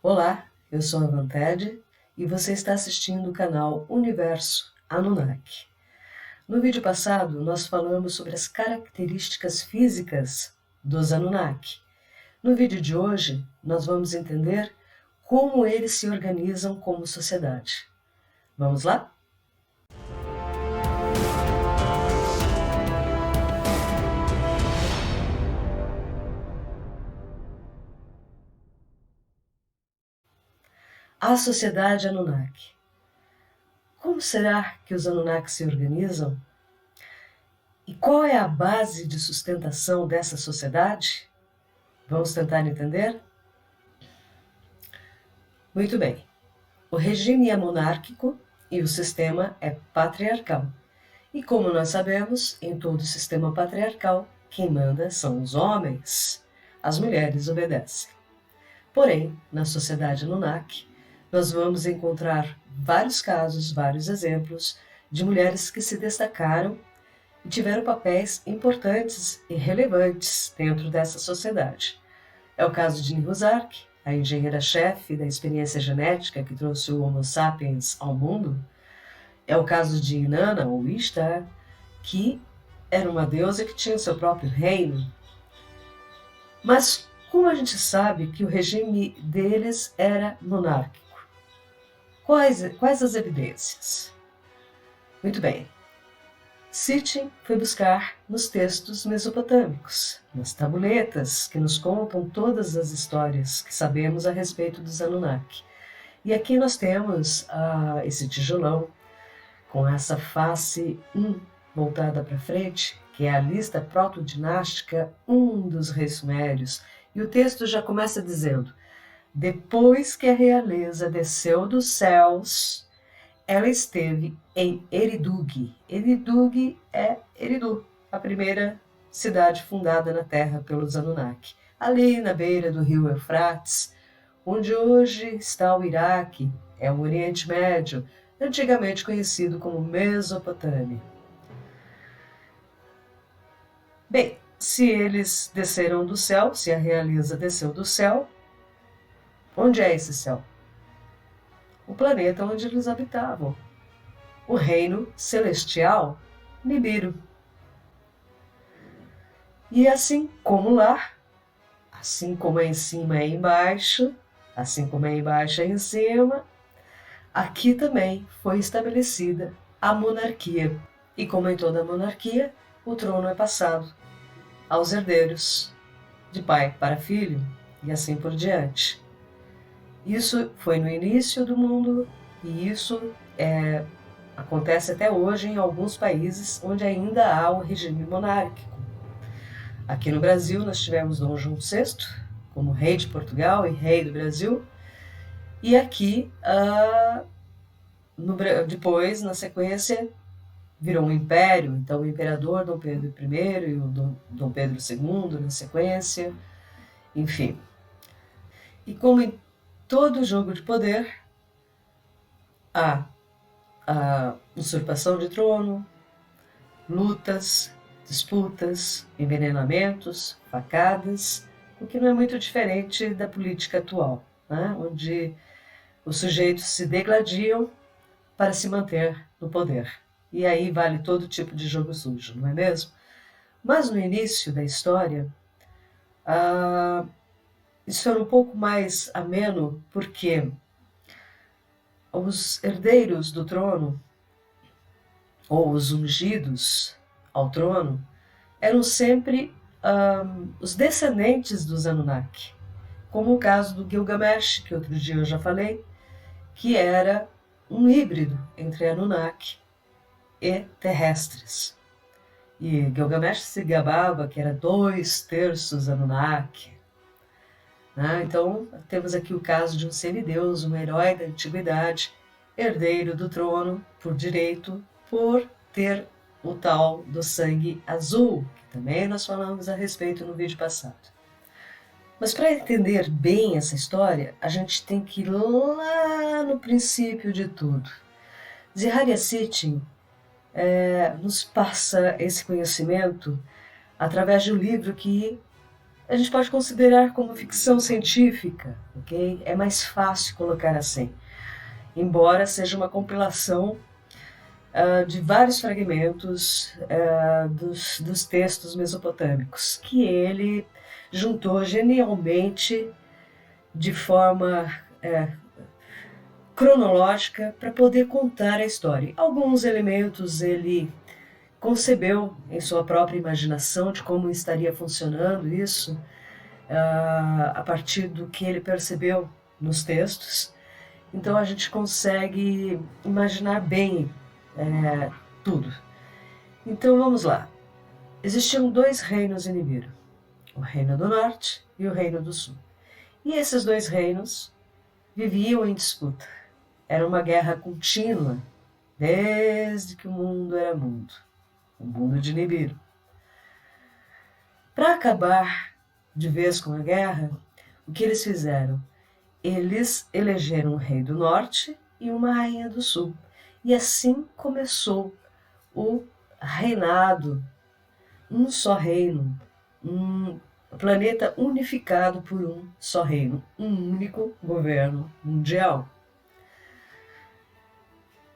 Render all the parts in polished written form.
Olá, eu sou a Vanted e você está assistindo o canal Universo Anunnaki. No vídeo passado, nós falamos sobre as características físicas dos Anunnaki. No vídeo de hoje, nós vamos entender como eles se organizam como sociedade. Vamos lá? A sociedade Anunnaki. Como será que os Anunnaki se organizam? E qual é a base de sustentação dessa sociedade? Vamos tentar entender? Muito bem. O regime é monárquico e o sistema é patriarcal. E como nós sabemos, em todo sistema patriarcal, quem manda são os homens. As mulheres obedecem. Porém, na sociedade Anunnaki, nós vamos encontrar vários casos, vários exemplos de mulheres que se destacaram e tiveram papéis importantes e relevantes dentro dessa sociedade. É o caso de Nihuzark, a engenheira-chefe da experiência genética que trouxe o Homo sapiens ao mundo. É o caso de Inanna, ou Ishtar, que era uma deusa que tinha seu próprio reino. Mas como a gente sabe que o regime deles era monárquico? Quais as evidências? Muito bem. Sitchin foi buscar nos textos mesopotâmicos, nas tabuletas que nos contam todas as histórias que sabemos a respeito dos Anunnaki. E aqui nós temos esse tijolão com essa face 1 voltada para frente, que é a lista protodinástica 1 dos reis sumérios. E o texto já começa dizendo: depois que a realeza desceu dos céus, ela esteve em Eridu. Eridu é Eridu, a primeira cidade fundada na Terra pelos Anunnaki, ali na beira do rio Eufrates, onde hoje está o Iraque, é o Oriente Médio, antigamente conhecido como Mesopotâmia. Bem, se eles desceram do céu, se a realeza desceu do céu, onde é esse céu? O planeta onde eles habitavam, o reino celestial Nibiru. E assim como lá, assim como é em cima é embaixo, assim como é embaixo é em cima, aqui também foi estabelecida a monarquia. E como em toda monarquia, o trono é passado aos herdeiros, de pai para filho, e assim por diante. Isso foi no início do mundo e isso acontece até hoje em alguns países onde ainda há o regime monárquico. Aqui no Brasil nós tivemos Dom João VI como rei de Portugal e rei do Brasil, e aqui depois, na sequência, virou um império, então o imperador Dom Pedro I e o Dom Pedro II na sequência, enfim. E como em todo jogo de poder, há a usurpação de trono, lutas, disputas, envenenamentos, facadas, o que não é muito diferente da política atual, né? Onde os sujeitos se degladiam para se manter no poder. E aí vale todo tipo de jogo sujo, não é mesmo? Mas no início da história, isso era um pouco mais ameno, porque os herdeiros do trono, ou os ungidos ao trono, eram sempre os descendentes dos Anunnaki, como o caso do Gilgamesh, que outro dia eu já falei, que era um híbrido entre Anunnaki e terrestres. E Gilgamesh se gabava que era 2/3 Anunnaki. Então, temos aqui o caso de um semideus, um herói da antiguidade, herdeiro do trono por direito, por ter o tal do sangue azul, que também nós falamos a respeito no vídeo passado. Mas para entender bem essa história, a gente tem que ir lá no princípio de tudo. Zecharia Sitchin nos passa esse conhecimento através de um livro que a gente pode considerar como ficção científica, ok? É mais fácil colocar assim, embora seja uma compilação de vários fragmentos dos textos mesopotâmicos, que ele juntou genialmente de forma cronológica para poder contar a história. Alguns elementos ele concebeu em sua própria imaginação de como estaria funcionando isso, a partir do que ele percebeu nos textos. Então a gente consegue imaginar bem tudo. Então vamos lá. Existiam dois reinos em Nibiru, o Reino do Norte e o Reino do Sul. E esses dois reinos viviam em disputa. Era uma guerra contínua desde que o mundo era mundo, o mundo de Nibiru. Para acabar de vez com a guerra, o que eles fizeram? Eles elegeram um rei do norte e uma rainha do sul. E assim começou o reinado, um só reino, um planeta unificado por um só reino, um único governo mundial.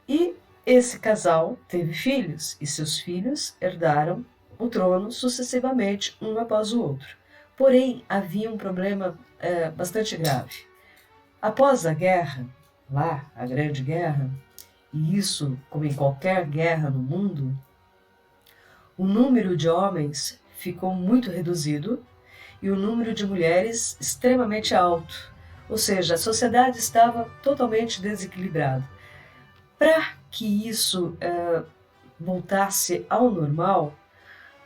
E esse casal teve filhos, e seus filhos herdaram o trono sucessivamente, um após o outro. Porém, havia um problema bastante grave. Após a guerra, lá, a Grande Guerra, e isso, como em qualquer guerra no mundo, o número de homens ficou muito reduzido e o número de mulheres extremamente alto. Ou seja, a sociedade estava totalmente desequilibrada. Para que isso voltasse ao normal,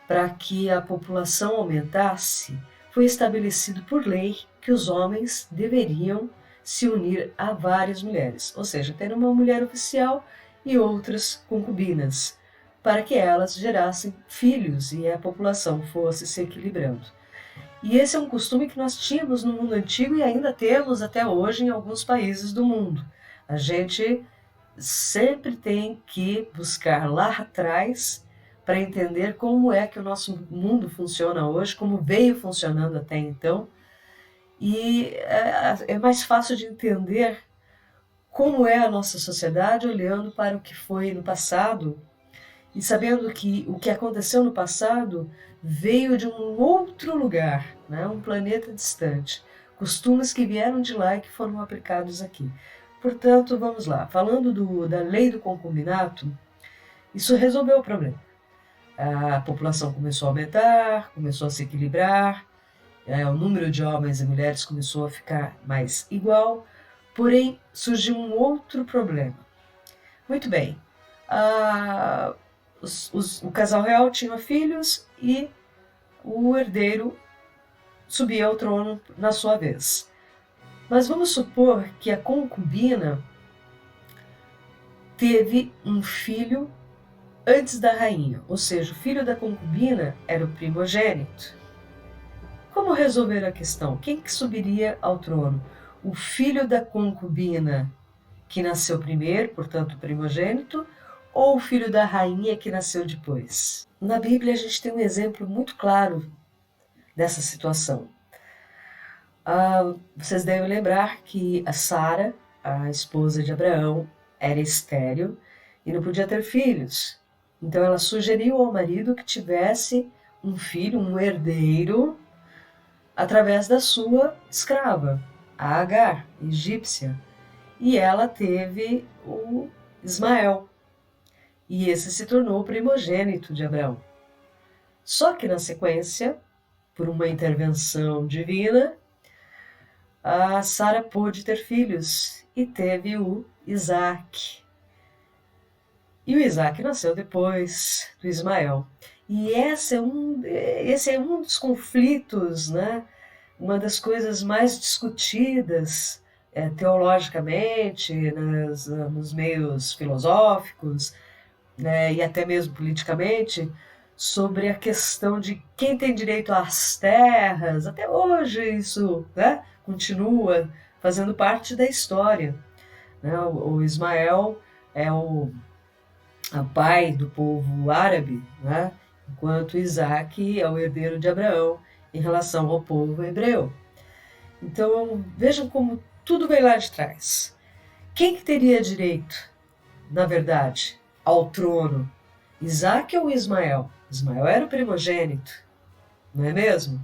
para que a população aumentasse, foi estabelecido por lei que os homens deveriam se unir a várias mulheres, ou seja, ter uma mulher oficial e outras concubinas, para que elas gerassem filhos e a população fosse se equilibrando. E esse é um costume que nós tínhamos no mundo antigo e ainda temos até hoje em alguns países do mundo. A gente sempre tem que buscar lá atrás para entender como é que o nosso mundo funciona hoje, como veio funcionando até então. E é mais fácil de entender como é a nossa sociedade olhando para o que foi no passado e sabendo que o que aconteceu no passado veio de um outro lugar, né? Um planeta distante. Costumes que vieram de lá e que foram aplicados aqui. Portanto, vamos lá. Falando da lei do concubinato, isso resolveu o problema. A população começou a aumentar, começou a se equilibrar, o número de homens e mulheres começou a ficar mais igual, porém surgiu um outro problema. Muito bem, o casal real tinha filhos e o herdeiro subia ao trono na sua vez. Mas vamos supor que a concubina teve um filho antes da rainha, ou seja, o filho da concubina era o primogênito. Como resolver a questão? Quem que subiria ao trono? O filho da concubina que nasceu primeiro, portanto primogênito, ou o filho da rainha que nasceu depois? Na Bíblia a gente tem um exemplo muito claro dessa situação. Vocês devem lembrar que a Sara, a esposa de Abraão, era estéril e não podia ter filhos. Então ela sugeriu ao marido que tivesse um filho, um herdeiro, através da sua escrava, a Agar, egípcia. E ela teve o Ismael. E esse se tornou o primogênito de Abraão. Só que na sequência, por uma intervenção divina, a Sara pôde ter filhos e teve o Isaac. E o Isaac nasceu depois do Ismael. E esse é um dos conflitos, né? Uma das coisas mais discutidas teologicamente, nos meios filosóficos, né, e até mesmo politicamente, sobre a questão de quem tem direito às terras. Até hoje isso, né, continua fazendo parte da história. Né? O Ismael é o pai do povo árabe, né? Enquanto Isaac é o herdeiro de Abraão em relação ao povo hebreu. Então vejam como tudo vem lá de trás. Quem que teria direito, na verdade, ao trono? Isaac ou Ismael? Ismael era o primogênito, não é mesmo?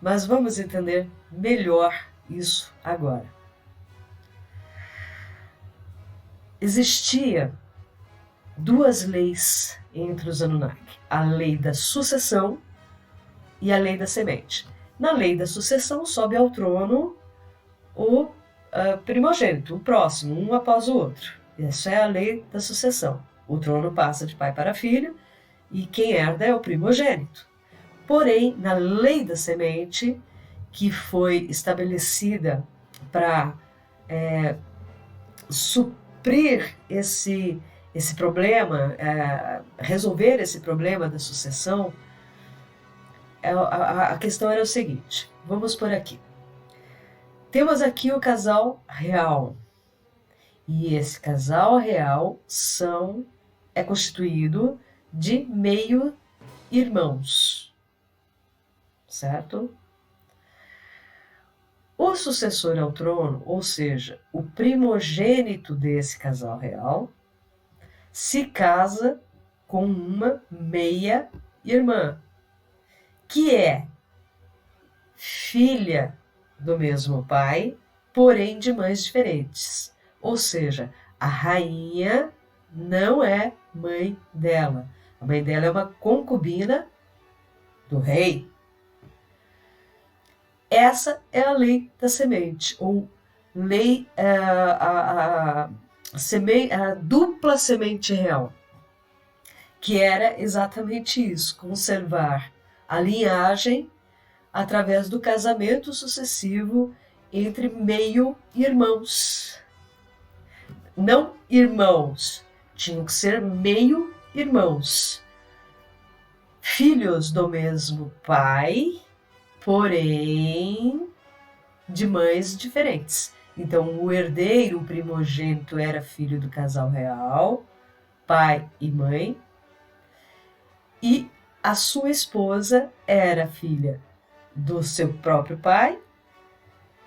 Mas vamos entender melhor isso agora. Existia duas leis entre os Anunnaki: a lei da sucessão e a lei da semente. Na lei da sucessão sobe ao trono o primogênito, o próximo, um após o outro. Essa é a lei da sucessão. O trono passa de pai para filho e quem herda é o primogênito. Porém, na lei da semente, que foi estabelecida para suprir esse problema, resolver esse problema da sucessão, a questão era o seguinte: vamos por aqui. Temos aqui o casal real. E esse casal real é constituído de meio-irmãos. Certo? O sucessor ao trono, ou seja, o primogênito desse casal real, se casa com uma meia-irmã, que é filha do mesmo pai, porém de mães diferentes. Ou seja, a rainha não é mãe dela. A mãe dela é uma concubina do rei. Essa é a lei da semente, ou lei, a dupla semente real, que era exatamente isso: conservar a linhagem através do casamento sucessivo entre meio-irmãos. Não irmãos, tinham que ser meio-irmãos, filhos do mesmo pai, porém de mães diferentes. Então, o herdeiro, o primogênito, era filho do casal real, pai e mãe, e a sua esposa era filha do seu próprio pai,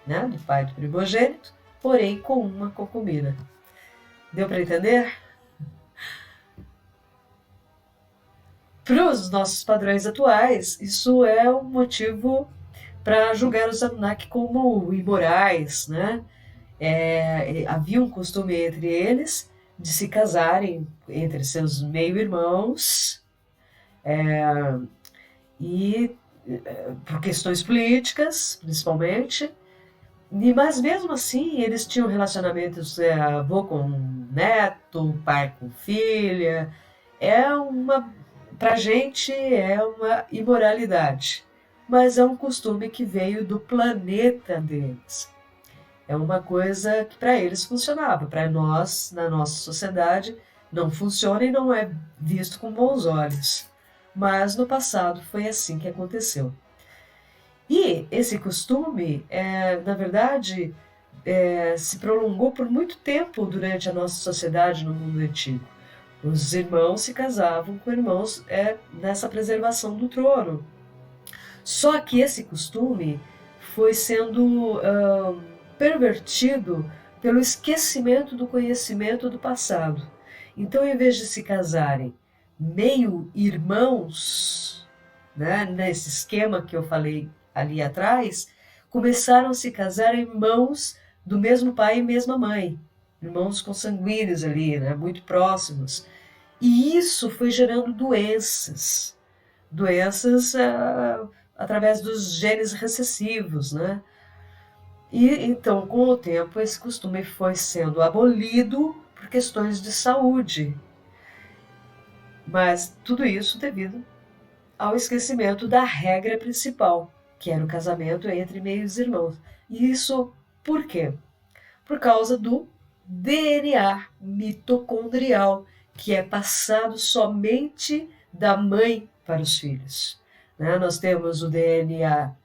né, do pai do primogênito, porém com uma concubina. Deu para entender? Para os nossos padrões atuais, isso é um motivo para julgar os Anunnaki como imorais, né? Havia um costume entre eles de se casarem entre seus meio-irmãos, e por questões políticas, principalmente. Mas mesmo assim, eles tinham relacionamentos avô com neto, pai com filha. Pra gente é uma imoralidade, mas é um costume que veio do planeta deles. É uma coisa que para eles funcionava, para nós, na nossa sociedade, não funciona e não é visto com bons olhos. Mas no passado foi assim que aconteceu. E esse costume, na verdade, se prolongou por muito tempo durante a nossa sociedade no mundo antigo. Os irmãos se casavam com irmãos nessa preservação do trono. Só que esse costume foi sendo pervertido pelo esquecimento do conhecimento do passado. Então, em vez de se casarem meio-irmãos, né, nesse esquema que eu falei ali atrás, começaram a se casar irmãos do mesmo pai e mesma mãe, irmãos consanguíneos ali, né, muito próximos. E isso foi gerando doenças através dos genes recessivos, né? E então, com o tempo, esse costume foi sendo abolido por questões de saúde. Mas tudo isso devido ao esquecimento da regra principal, que era o casamento entre meios irmãos. E isso por quê? Por causa do DNA mitocondrial, que é passado somente da mãe para os filhos. Né? Nós temos o DNA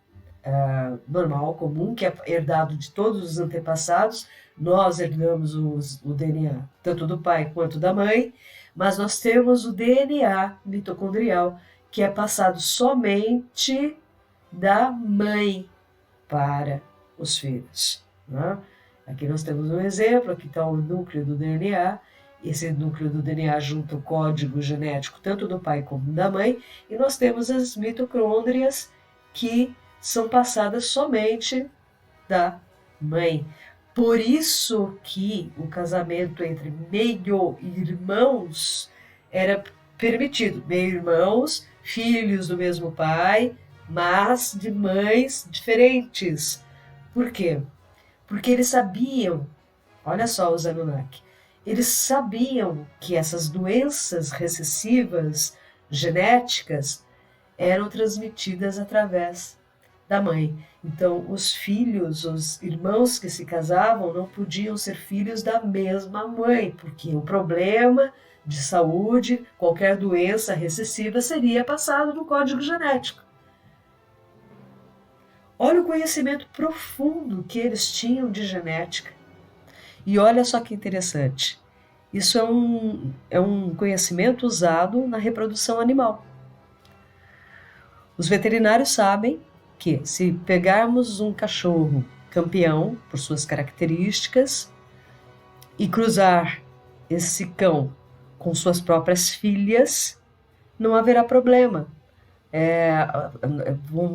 normal, comum, que é herdado de todos os antepassados. Nós herdamos o DNA tanto do pai quanto da mãe, mas nós temos o DNA mitocondrial, que é passado somente da mãe para os filhos, né? Aqui nós temos um exemplo, aqui está o núcleo do DNA, esse núcleo do DNA junta o código genético tanto do pai como da mãe, e nós temos as mitocôndrias que são passadas somente da mãe. Por isso que o casamento entre meio-irmãos era permitido. Meio-irmãos, filhos do mesmo pai, mas de mães diferentes. Por quê? Porque eles sabiam, olha só os Anunnaki, eles sabiam que essas doenças recessivas genéticas eram transmitidas através da mãe. Então, os filhos, os irmãos que se casavam não podiam ser filhos da mesma mãe, porque o problema de saúde, qualquer doença recessiva seria passado no código genético. Olha o conhecimento profundo que eles tinham de genética. E olha só que interessante. Isso é um conhecimento usado na reprodução animal. Os veterinários sabem que se pegarmos um cachorro campeão, por suas características, e cruzar esse cão com suas próprias filhas, não haverá problema.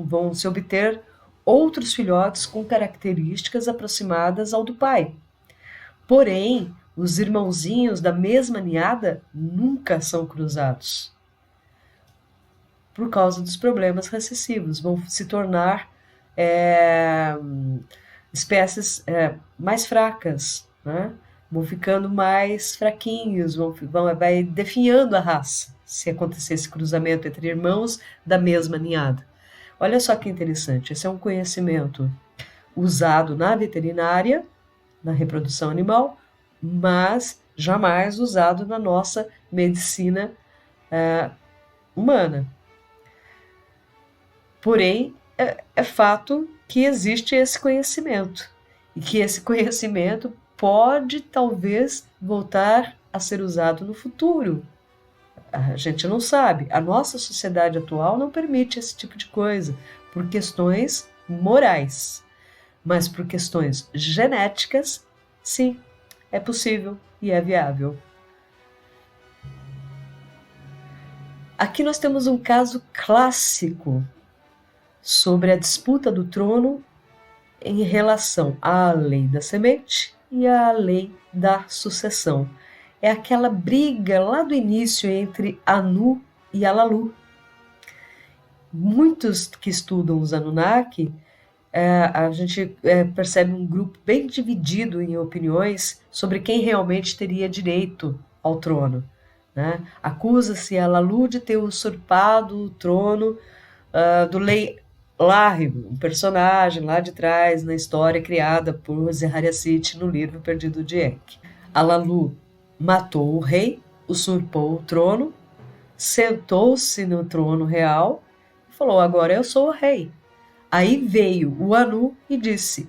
Vão se obter outros filhotes com características aproximadas ao do pai. Porém, os irmãozinhos da mesma ninhada nunca são cruzados, por causa dos problemas recessivos. Vão se tornar espécies mais fracas, né? Vão ficando mais fraquinhos, vai definhando a raça, se acontecer esse cruzamento entre irmãos da mesma ninhada. Olha só que interessante, esse é um conhecimento usado na veterinária, na reprodução animal, mas jamais usado na nossa medicina humana. Porém, é fato que existe esse conhecimento, e que esse conhecimento pode talvez voltar a ser usado no futuro. A gente não sabe. A nossa sociedade atual não permite esse tipo de coisa, por questões morais. Mas por questões genéticas, sim, é possível e é viável. Aqui nós temos um caso clássico sobre a disputa do trono em relação à lei da semente e à lei da sucessão. É aquela briga lá do início entre Anu e Alalu. Muitos que estudam os Anunnaki, a gente percebe um grupo bem dividido em opiniões sobre quem realmente teria direito ao trono, né? Acusa-se Alalu de ter usurpado o trono do Lei Larribo, um personagem lá de trás na história criada por Zerhariasith no livro Perdido de Enki. Alalu matou o rei, usurpou o trono, sentou-se no trono real e falou: agora eu sou o rei. Aí veio o Anu e disse: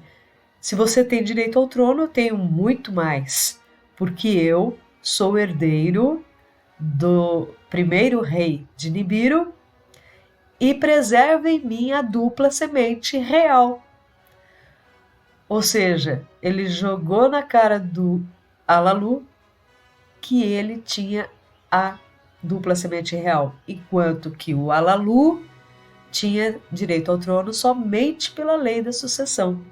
se você tem direito ao trono, eu tenho muito mais, porque eu sou herdeiro do primeiro rei de Nibiru e preserva em mim a dupla semente real. Ou seja, ele jogou na cara do Alalu que ele tinha a dupla semente real, enquanto que o Alalu tinha direito ao trono somente pela lei da sucessão.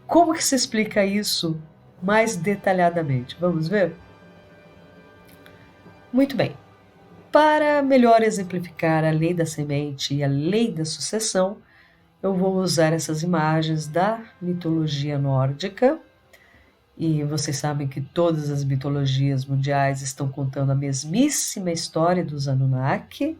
Como que se explica isso mais detalhadamente? Vamos ver? Muito bem. Para melhor exemplificar a lei da semente e a lei da sucessão, eu vou usar essas imagens da mitologia nórdica. E vocês sabem que todas as mitologias mundiais estão contando a mesmíssima história dos Anunnaki.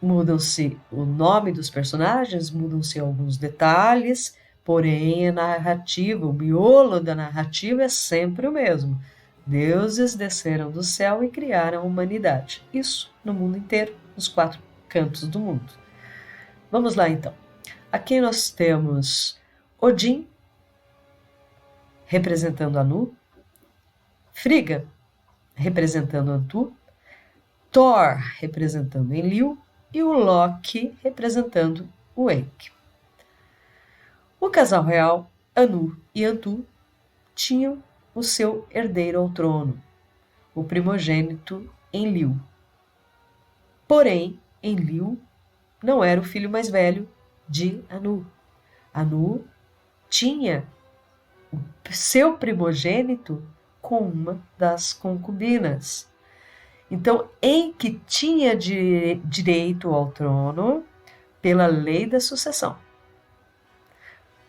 Mudam-se o nome dos personagens, mudam-se alguns detalhes, porém a narrativa, o miolo da narrativa é sempre o mesmo. Deuses desceram do céu e criaram a humanidade. Isso no mundo inteiro, nos 4 cantos do mundo. Vamos lá então. Aqui nós temos Odin, representando Anu, Frigga, representando Antu, Thor, representando Enlil, e o Loki representando o Enki. O casal real, Anu e Antu, tinham o seu herdeiro ao trono, o primogênito Enlil. Porém, Enlil não era o filho mais velho de Anu. Anu tinha o seu primogênito com uma das concubinas. Então, Enki tinha direito ao trono pela lei da sucessão.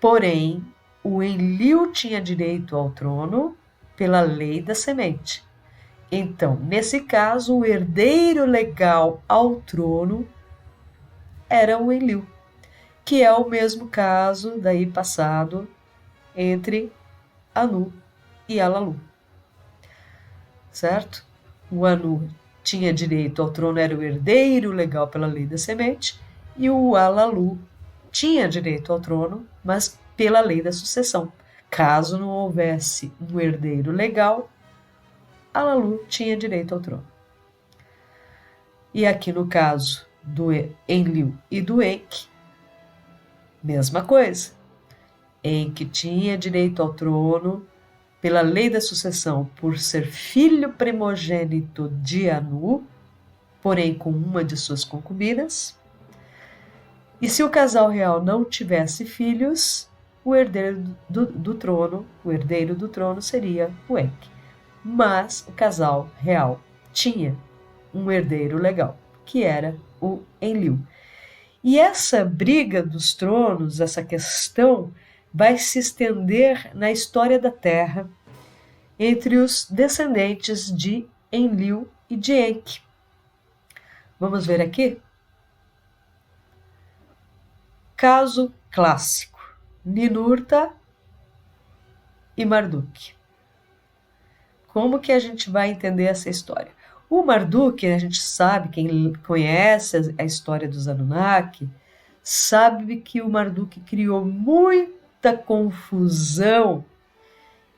Porém, o Enlil tinha direito ao trono pela lei da semente. Então, nesse caso, o herdeiro legal ao trono era o Enlil, que é o mesmo caso daí passado entre Anu e Alalu. Certo? O Anu tinha direito ao trono, era o herdeiro legal pela lei da semente, e o Alalu tinha direito ao trono, mas pela lei da sucessão. Caso não houvesse um herdeiro legal, Alalu tinha direito ao trono. E aqui no caso do Enlil e do Enki, mesma coisa. Enki tinha direito ao trono pela lei da sucessão por ser filho primogênito de Anu, porém com uma de suas concubinas. E se o casal real não tivesse filhos, o herdeiro do trono seria o Enki. Mas o casal real tinha um herdeiro legal, que era o Enlil. E essa briga dos tronos, essa questão, vai se estender na história da Terra entre os descendentes de Enlil e de Enki. Vamos ver aqui? Caso clássico: Ninurta e Marduk. Como que a gente vai entender essa história? O Marduk, a gente sabe, quem conhece a história dos Anunnaki, sabe que o Marduk criou muita confusão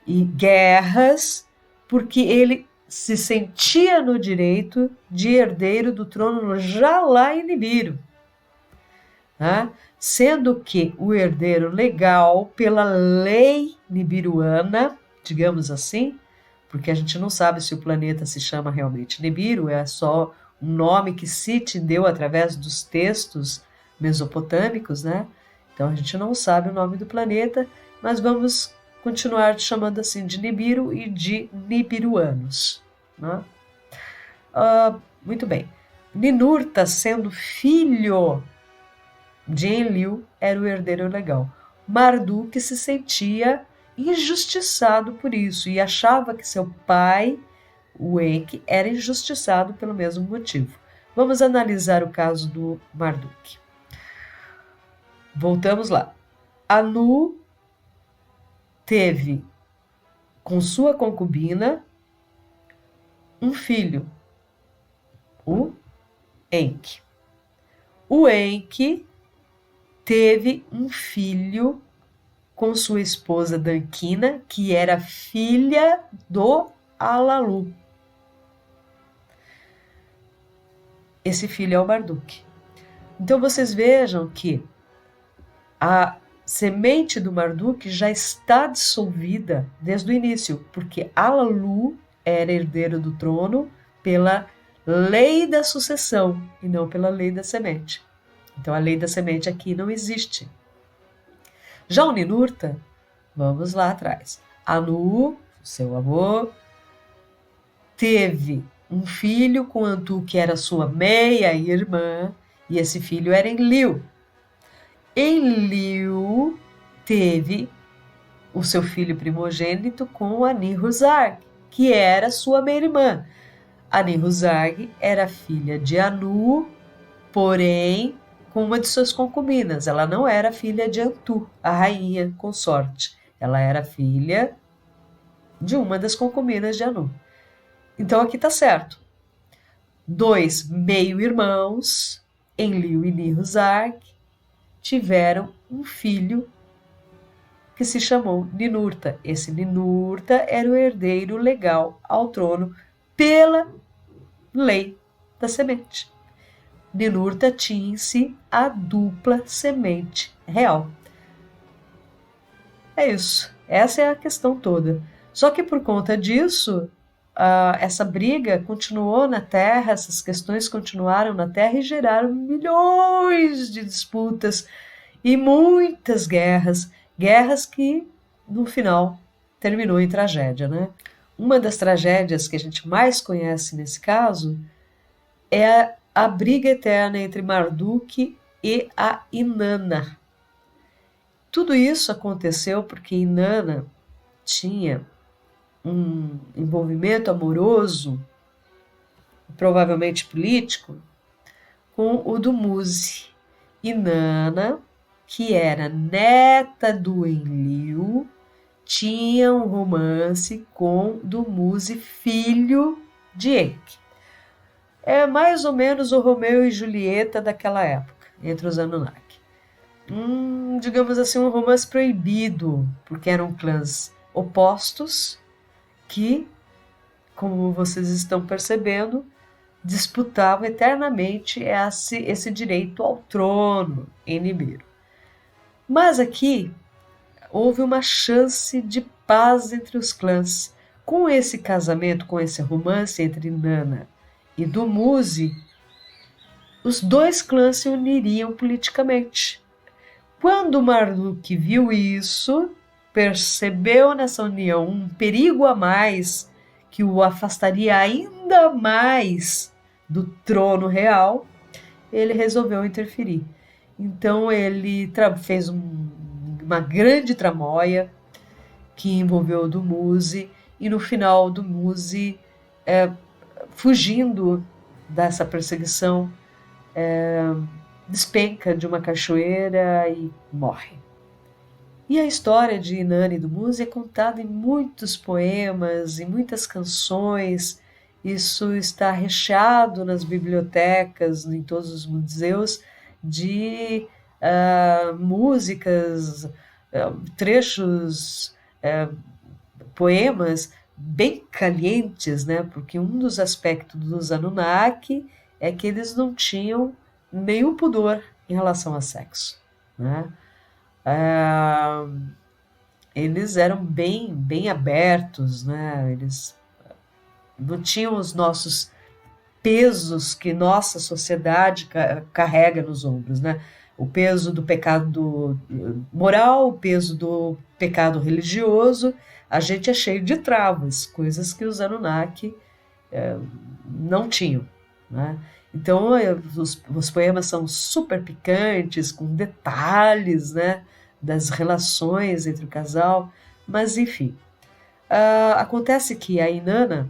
e guerras, porque ele se sentia no direito de herdeiro do trono já lá em Nibiru. Tá? Sendo que o herdeiro legal, pela lei nibiruana, digamos assim, porque a gente não sabe se o planeta se chama realmente Nibiru, é só um nome que Siti deu através dos textos mesopotâmicos, né? Então a gente não sabe o nome do planeta, mas vamos continuar chamando assim de Nibiru e de nibiruanos. Né? Muito bem. Ninurta, sendo filho de Enlil, era o herdeiro legal. Marduk se sentia injustiçado por isso e achava que seu pai, o Enki, era injustiçado pelo mesmo motivo. Vamos analisar o caso do Marduk. Voltamos lá. Anu teve com sua concubina um filho, o Enki. O Enki teve um filho com sua esposa Dankina, que era filha do Alalu. Esse filho é o Marduk. Então vocês vejam que a semente do Marduk já está dissolvida desde o início, porque Alalu era herdeiro do trono pela lei da sucessão e não pela lei da semente. Então a lei da semente aqui não existe. Já o Ninurta, vamos lá atrás. Anu, seu avô, teve um filho com Antu, que era sua meia-irmã, e esse filho era Enlil. Enlil teve o seu filho primogênito com Anihuzarg, que era sua meia-irmã. Anihuzarg era filha de Anu, porém com uma de suas concubinas. Ela não era filha de Antu, a rainha consorte. Ela era filha de uma das concubinas de Anu. Então aqui está certo. 2 meio-irmãos, Enlil e Nihuzarg, tiveram um filho que se chamou Ninurta. Esse Ninurta era o herdeiro legal ao trono pela lei da semente. Ninurta tinha em si a dupla semente real. É isso. Essa é a questão toda. Só que por conta disso, essa briga continuou na Terra, essas questões continuaram na Terra e geraram milhões de disputas e muitas guerras. Guerras que, no final, terminou em tragédia, né? Uma das tragédias que a gente mais conhece nesse caso é a briga eterna entre Marduk e a Inanna. Tudo isso aconteceu porque Inanna tinha um envolvimento amoroso, provavelmente político, com o Dumuzi. Inanna, que era neta do Enlil, tinha um romance com Dumuzi, filho de Enki. É mais ou menos o Romeu e Julieta daquela época, entre os Anunnaki. Digamos assim, um romance proibido, porque eram clãs opostos que, como vocês estão percebendo, disputavam eternamente esse direito ao trono em Nibiru. Mas aqui houve uma chance de paz entre os clãs. Com esse casamento, com esse romance entre Inanna e Dumuzi, os dois clãs se uniriam politicamente. Quando Marduk viu isso, percebeu nessa união um perigo a mais que o afastaria ainda mais do trono real, ele resolveu interferir. Então ele fez uma grande tramóia que envolveu o Dumuzi, e no final o Dumuzi, fugindo dessa perseguição, despenca de uma cachoeira e morre. E a história de Inanna e Dumuzi é contada em muitos poemas, em muitas canções. Isso está recheado nas bibliotecas, em todos os museus, de músicas, trechos, poemas bem calientes, né? Porque um dos aspectos dos Anunnaki é que eles não tinham nenhum pudor em relação a sexo, né? Eles eram bem abertos, né? Eles não tinham os nossos pesos que nossa sociedade carrega nos ombros, né? O peso do pecado moral, o peso do pecado religioso. A gente é cheio de travas, coisas que os Anunnaki não tinham, né? Então, os poemas são super picantes, com detalhes, né, das relações entre o casal, mas enfim. Acontece que a Inanna,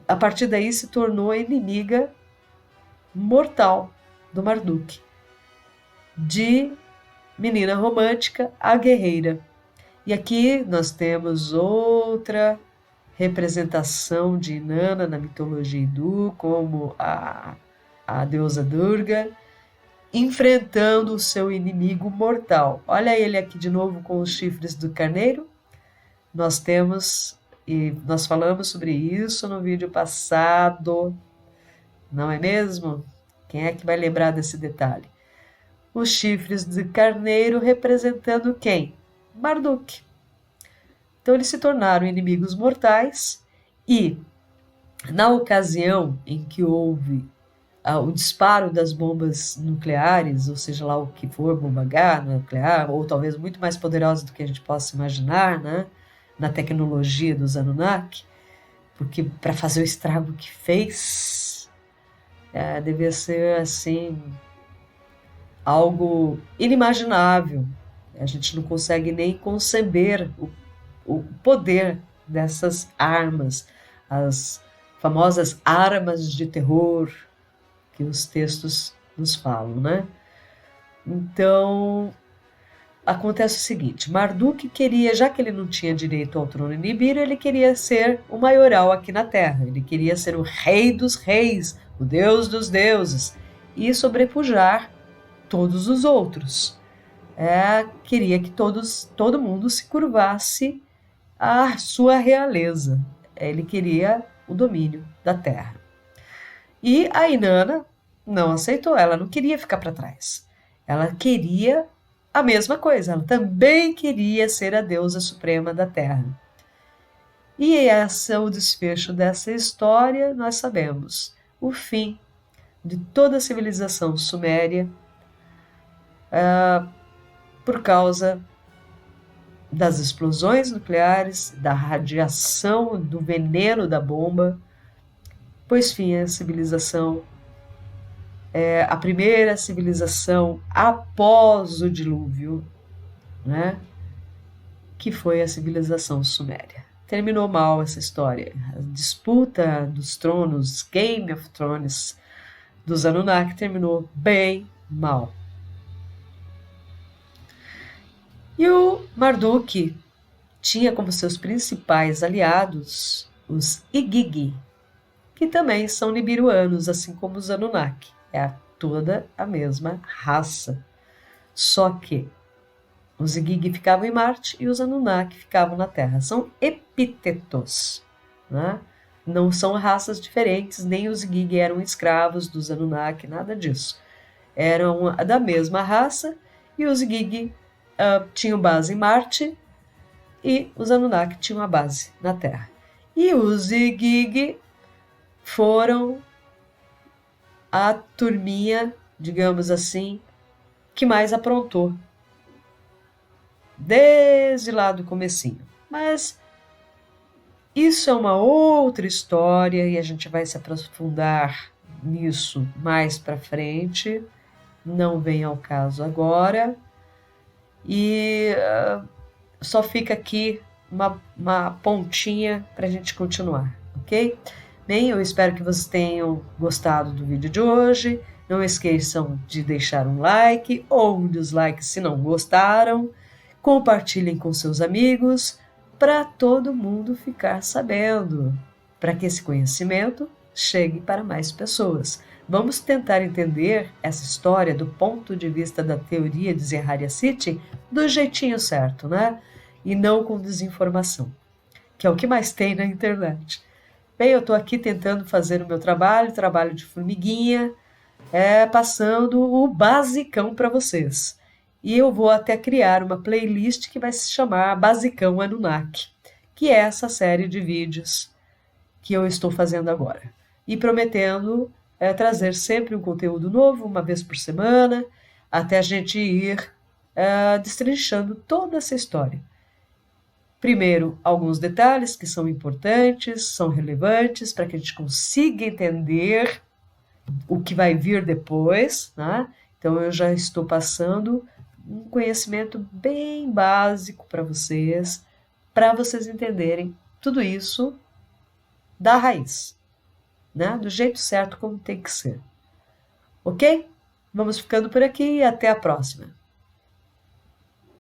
a partir daí, se tornou a inimiga mortal do Marduk, de menina romântica a guerreira. E aqui nós temos outra representação de Inanna na mitologia hindu, como a deusa Durga, enfrentando o seu inimigo mortal. Olha ele aqui de novo com os chifres do carneiro. Nós temos, e nós falamos sobre isso no vídeo passado, não é mesmo? Quem é que vai lembrar desse detalhe? Os chifres de carneiro representando quem? Marduk. Então eles se tornaram inimigos mortais e, na ocasião em que houve o disparo das bombas nucleares, ou seja lá o que for, bomba H, nuclear, ou talvez muito mais poderosa do que a gente possa imaginar, né, na tecnologia dos Anunnaki, porque para fazer o estrago que fez, devia ser assim algo inimaginável. A gente não consegue nem conceber o poder dessas armas, as famosas armas de terror que os textos nos falam, né? Então, acontece o seguinte, Marduk queria, já que ele não tinha direito ao trono em Nibiru, ele queria ser o maioral aqui na Terra, ele queria ser o rei dos reis, o deus dos deuses, e sobrepujar todos os outros. Queria que todo mundo se curvasse à sua realeza. Ele queria o domínio da Terra. E a Inanna não aceitou, ela não queria ficar para trás. Ela queria a mesma coisa, ela também queria ser a deusa suprema da Terra. E esse é o desfecho dessa história, nós sabemos. O fim de toda a civilização suméria por causa das explosões nucleares, da radiação, do veneno da bomba, pôs fim à civilização, a primeira civilização após o dilúvio, né? Que foi a civilização suméria. Terminou mal essa história. A disputa dos tronos, Game of Thrones, dos Anunnaki, terminou bem mal. E o Marduk tinha como seus principais aliados os Igigi, que também são nibiruanos, assim como os Anunnaki. É toda a mesma raça. Só que os Igigi ficavam em Marte e os Anunnaki ficavam na Terra. São epítetos, né? Não são raças diferentes, nem os Igigi eram escravos dos Anunnaki, nada disso. Eram da mesma raça e os Igigi tinham base em Marte e os Anunnaki tinham a base na Terra. E os Igigi foram a turminha, digamos assim, que mais aprontou desde lá do comecinho. Mas isso é uma outra história e a gente vai se aprofundar nisso mais para frente. Não vem ao caso agora. E só fica aqui uma pontinha para a gente continuar, ok? Bem, eu espero que vocês tenham gostado do vídeo de hoje. Não esqueçam de deixar um like ou um dislike se não gostaram. Compartilhem com seus amigos para todo mundo ficar sabendo, para que esse conhecimento chegue para mais pessoas. Vamos tentar entender essa história do ponto de vista da teoria de Zeharia Sitchin do jeitinho certo, né? E não com desinformação, que é o que mais tem na internet. Bem, eu estou aqui tentando fazer o meu trabalho de formiguinha, passando o basicão para vocês. E eu vou até criar uma playlist que vai se chamar Basicão Anunnaki, que é essa série de vídeos que eu estou fazendo agora. E prometendo trazer sempre um conteúdo novo, uma vez por semana, até a gente ir destrinchando toda essa história. Primeiro, alguns detalhes que são importantes, são relevantes, para que a gente consiga entender o que vai vir depois, né? Então, eu já estou passando um conhecimento bem básico para vocês entenderem tudo isso da raiz, né? Do jeito certo como tem que ser. Ok? Vamos ficando por aqui e até a próxima.